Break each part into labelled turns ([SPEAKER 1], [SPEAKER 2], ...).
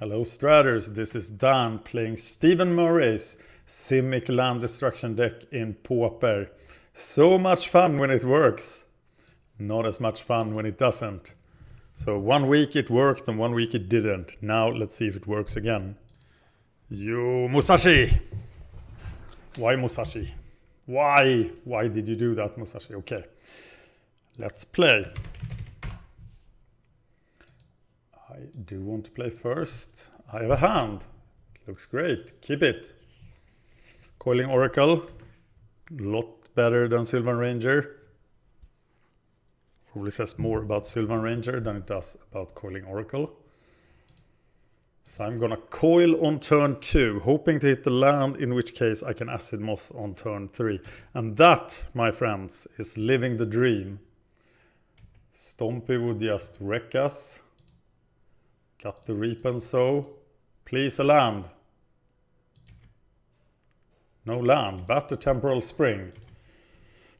[SPEAKER 1] Hello Straters, this is Dan playing Stephen Murray's Simic land destruction deck in Pauper. So much fun when it works. Not as much fun when it doesn't. So 1 week it worked and 1 week it didn't. Now let's see if it works again. Yo Musashi! Why Musashi? Why? Why did you do that, Musashi? Okay. Let's play. I do want to play first. I have a hand. Looks great. Keep it. Coiling Oracle. Lot better than Sylvan Ranger. Probably says more about Sylvan Ranger than it does about Coiling Oracle. So I'm gonna coil on turn 2, hoping to hit the land, in which case I can Acid Moss on turn 3. And that, my friends, is living the dream. Stompy would just wreck us. Cut the Reap and Sow. Please a land. No land. Bat the Temporal Spring.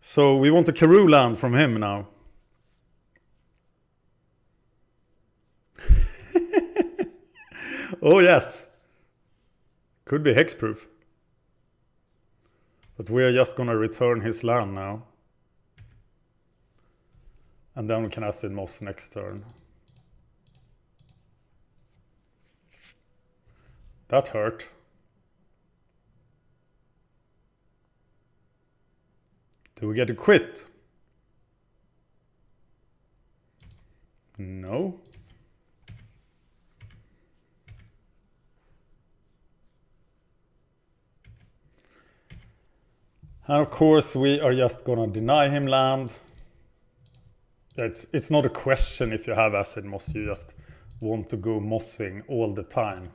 [SPEAKER 1] So we want a Karoo land from him now. Oh yes. Could be hexproof. But we are just gonna return his land now. And then we can Acid Moss next turn. That hurt. Do we get to quit? No. And of course we are just gonna deny him land. It's not a question if you have Acid Moss, you just want to go mossing all the time.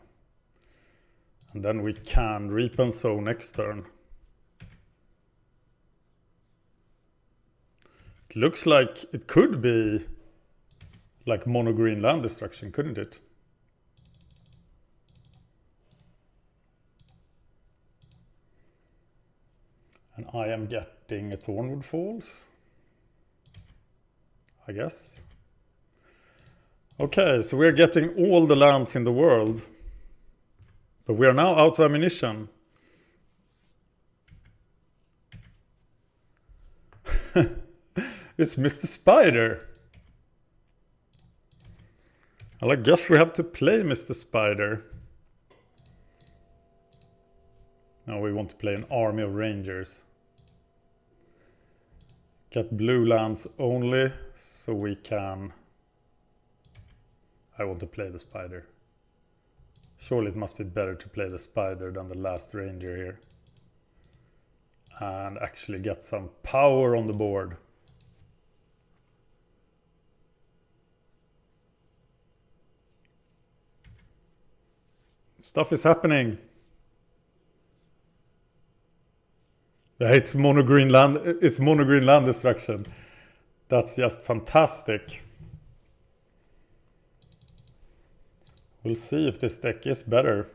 [SPEAKER 1] And then we can Reap and Sow next turn. It looks like it could be like mono green land destruction, couldn't it? And I am getting a Thornwood Falls, I guess. Okay, so we're getting all the lands in the world. But we are now out of ammunition. It's Mr. Spider. Well, I guess we have to play Mr. Spider. Now we want to play an army of rangers. Get blue lands only, so we can... I want to play the Spider. Surely it must be better to play the Spider than the last ranger here. And actually get some power on the board. Stuff is happening. Yeah, it's mono green land destruction. That's just fantastic. We'll see if this deck is better.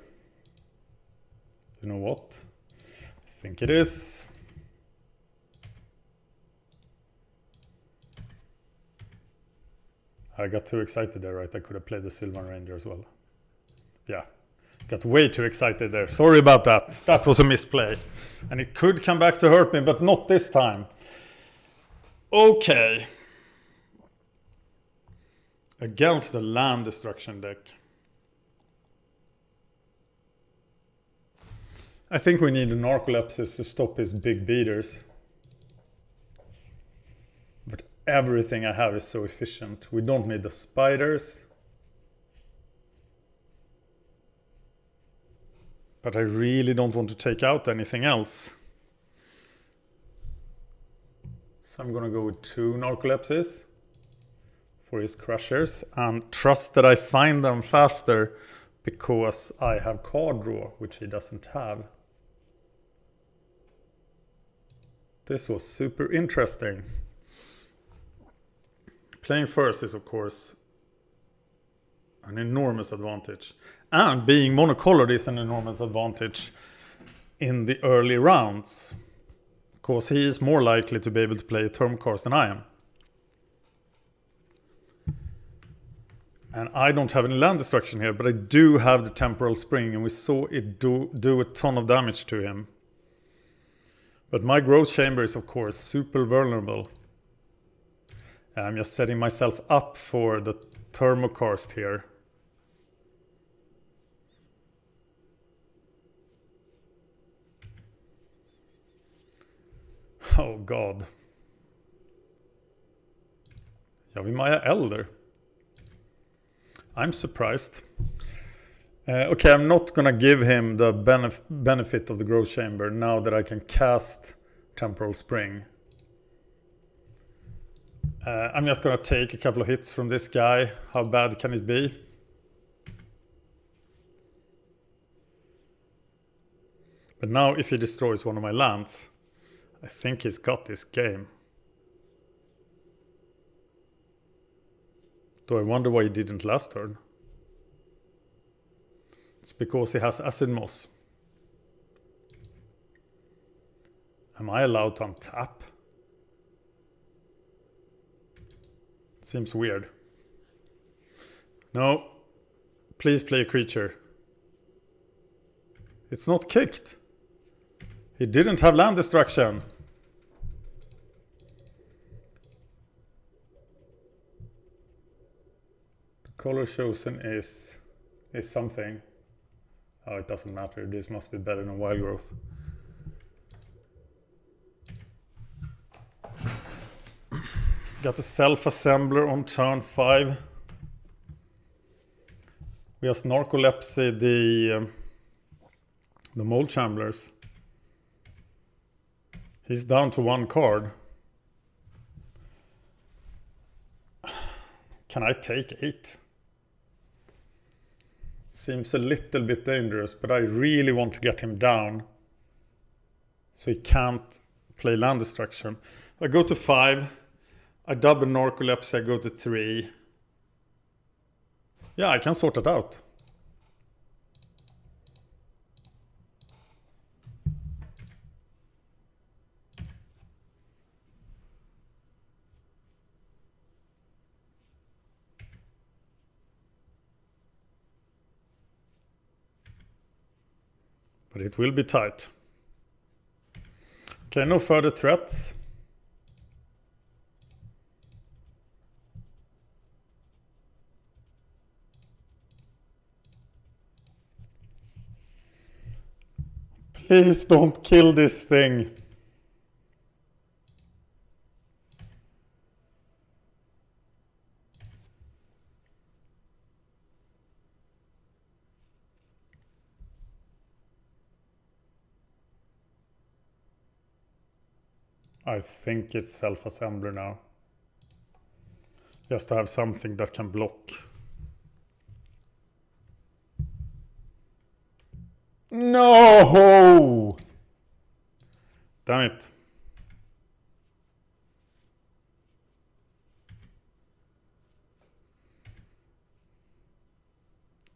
[SPEAKER 1] You know what? I think it is. I got too excited there, right? I could have played the Sylvan Ranger as well. Yeah, got way too excited there. Sorry about that. That was a misplay. And it could come back to hurt me, but not this time. Okay. Against the land destruction deck. I think we need a Narcolepsis to stop his big beaters. But everything I have is so efficient. We don't need the spiders. But I really don't want to take out anything else. So I'm gonna go with 2 Narcolepsis for his crushers and trust that I find them faster because I have card draw, which he doesn't have. This was super interesting. Playing first is of course an enormous advantage. And being monocolored is an enormous advantage in the early rounds. Because he is more likely to be able to play term cards than I am. And I don't have any land destruction here, but I do have the Temporal Spring, and we saw it do a ton of damage to him. But my Growth Chamber is of course super vulnerable. I'm just setting myself up for the Thermokarst here. Oh god. Yavimaya Elder. I'm surprised. Okay, I'm not gonna give him the benefit of the Growth Chamber now that I can cast Temporal Spring. I'm just gonna take a couple of hits from this guy. How bad can it be? But now if he destroys one of my lands, I think he's got this game. Do I wonder why he didn't last turn? It's because he has Acid Moss. Am I allowed to untap? Seems weird. No. Please play a creature. It's not kicked. He didn't have land destruction. The color chosen is something. Oh, it doesn't matter. This must be better than Wild Growth. Got the Self-Assembler on turn 5. We just Narcolepsy the Mold Chamblers. He's down to 1 card. Can I take 8? Seems a little bit dangerous, but I really want to get him down. So he can't play land destruction. I go to 5. I double Narcolepsy, I go to 3. Yeah, I can sort it out. But it will be tight. Okay, no further threats. Please don't kill this thing. I think it's Self-Assembler now. Just to have something that can block. No! Damn it.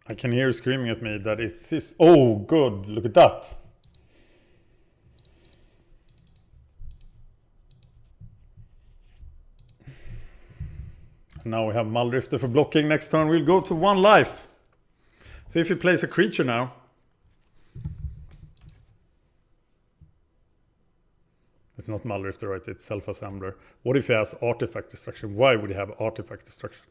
[SPEAKER 1] I can hear you screaming at me that it's this. Oh, good. Look at that. Now we have Muldrifter for blocking. Next turn we'll go to 1 life. See if he plays a creature now. It's not Muldrifter, right? It's Self-Assembler. What if he has Artifact Destruction? Why would he have Artifact Destruction?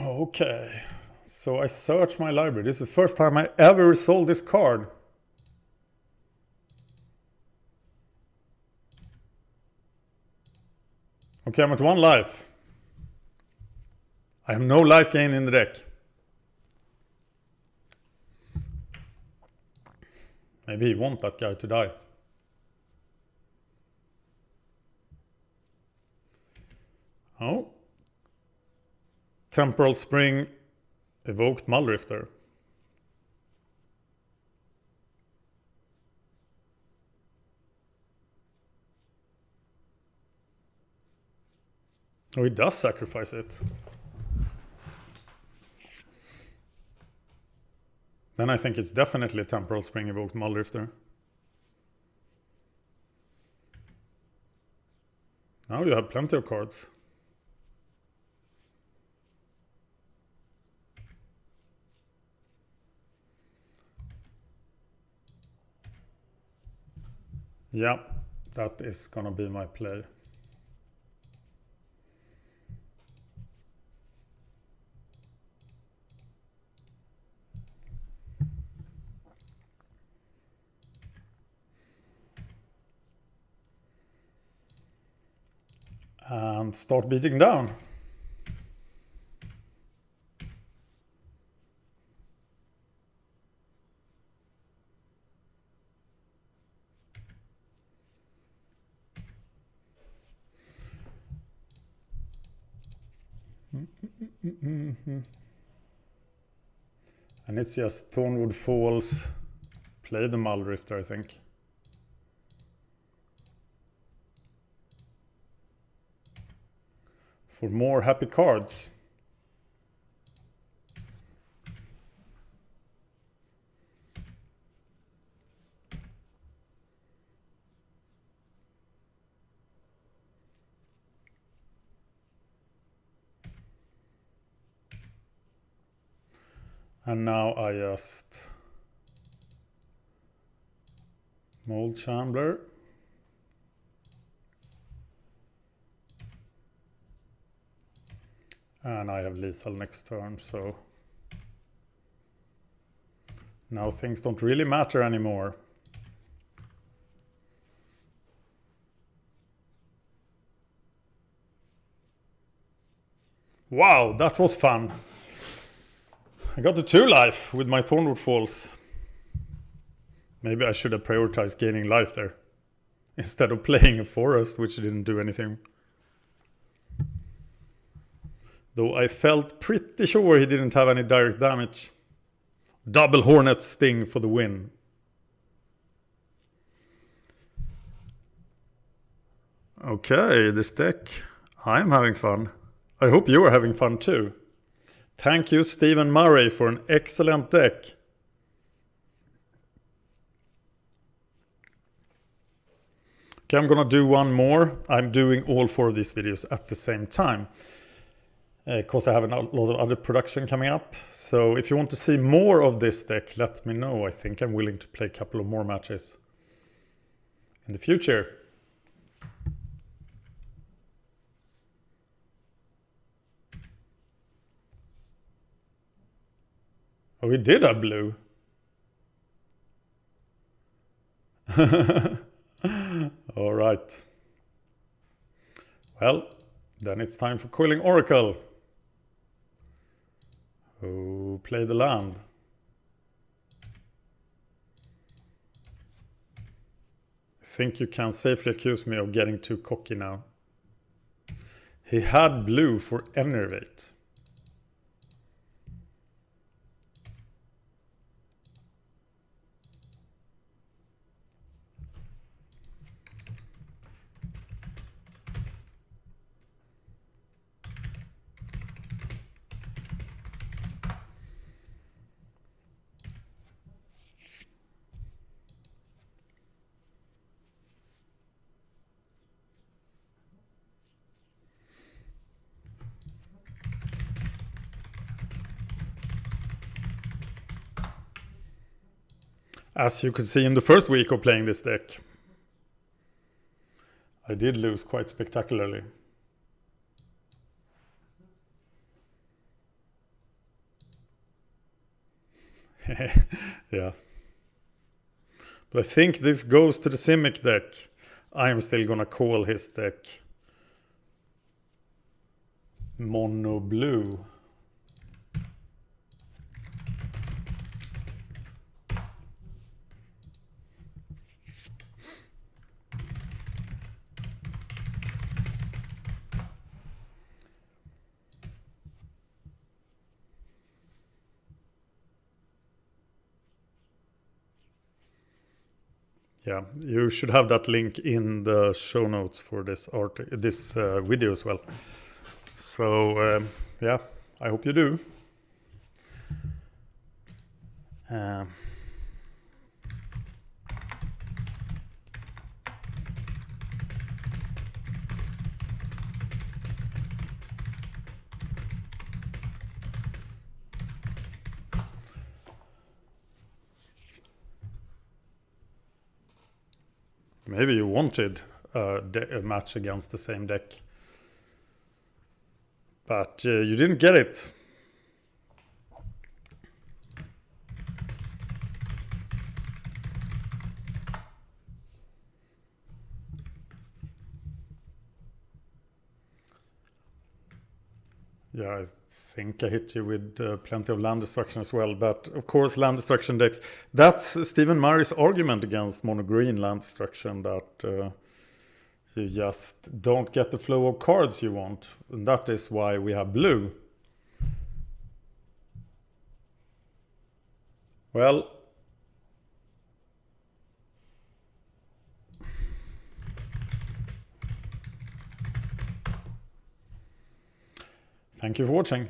[SPEAKER 1] Okay, so I search my library. This is the first time I ever resolved this card. Okay, I'm at 1 life. I have no life gain in the deck. Maybe he wants that guy to die. Oh. Temporal Spring evoked Muldrifter. Oh, he does sacrifice it. Then I think it's definitely a Temporal Spring Evoked Muldrifter. Now you have plenty of cards. Yeah, that is gonna be my play. And start beating down. And it's just Thornwood Falls, play the Muldrifter, I think. For more happy cards. And now I just Mold Shambler. And I have lethal next turn, so now things don't really matter anymore. Wow, that was fun. I got to 2 life with my Thornwood Falls. Maybe I should have prioritized gaining life there, instead of playing a forest, which didn't do anything. Though I felt pretty sure he didn't have any direct damage. Double Hornet Sting for the win. Okay, this deck. I'm having fun. I hope you are having fun too. Thank you, Stephen Murray, for an excellent deck. Okay, I'm gonna do one more. I'm doing all 4 of these videos at the same time, because I have a lot of other production coming up. So if you want to see more of this deck, let me know. I think I'm willing to play a couple of more matches in the future. Oh, we did have blue. All right. Well, then it's time for Coiling Oracle. Oh, play the land. I think you can safely accuse me of getting too cocky now. He had blue for Enervate. As you could see in the first week of playing this deck, I did lose quite spectacularly. Yeah. But I think this goes to the Simic deck. I am still gonna call his deck Mono Blue. Yeah, you should have that link in the show notes for this video as well. So yeah, I hope you do. Maybe you wanted a match against the same deck, but you didn't get it. Yeah, I think I hit you with plenty of land destruction as well. But of course, land destruction decks. That's Stephen Murray's argument against mono green land destruction, that you just don't get the flow of cards you want. And that is why we have blue. Well, thank you for watching.